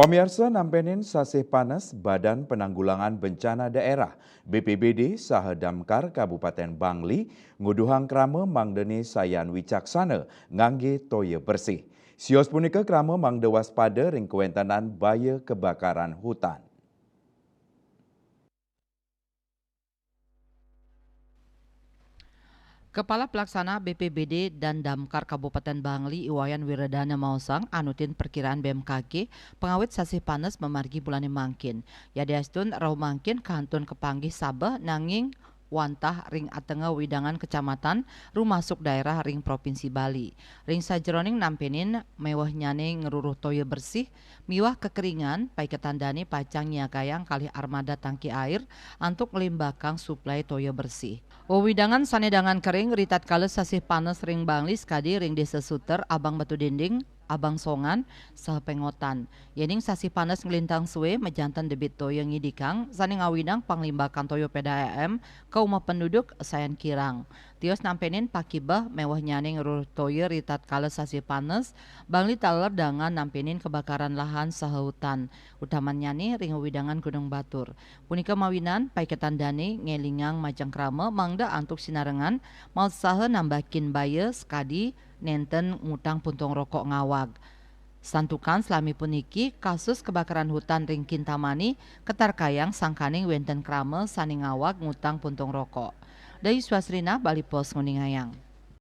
Pemirsa nampenin sasih panas Badan Penanggulangan Bencana Daerah BPBD saha Damkar Kabupaten Bangli nguduhang krama mangdeni sayan wicaksana ngangge toya bersih. Sios punika krama mangde waspada ring kewentanan baya kebakaran hutan. Kepala Pelaksana BPBD dan Damkar Kabupaten Bangli Iwayan Wiradana Mausang anutin perkiraan BMKG pengawit sasih panas memargi bulan mangkin. Ya diastun rau mangkin kantun kepanggih Sabah nanging wantah ring atenga widangan kecamatan rumasuk daerah ring provinsi Bali. Ring sajeroning nampenin mewah nyane ngeruruh toyo bersih miwah kekeringan pai ketandani pacang nyakayang kali armada tangki air untuk ngelimbakang suplai toyo bersih. Wewidangan sanedangan kering ritat kales sasih panas ring Bangli skadi ring desa Suter Abang Batu Dinding Abang Songan saha pengotan. Yening sasih panas ngelintang suwe mejantan debit toyo ngidikang sani ngawidang panglimbakan toyo PDAM ke rumah penduduk sayan kirang. Tios nampenin pakibah mewah nyaning ruruh toyo ritat kales sasih panas Bangli taler dengan nampenin kebakaran lahan saha hutan. Utaman nyani ring widangan Gunung Batur. Punika mawinan pai ketandani ngelingang majang krama mangda antuk sinarengan mau saha nambakin baya skadi nenten ngutang puntung rokok ngawag. Santukan selami puniki kasus kebakaran hutan ring Kintamani ketarkayang sangkaning wenten krama sani ngawag ngutang puntung rokok. Dari Swasrina Bali Pos Nguningayang.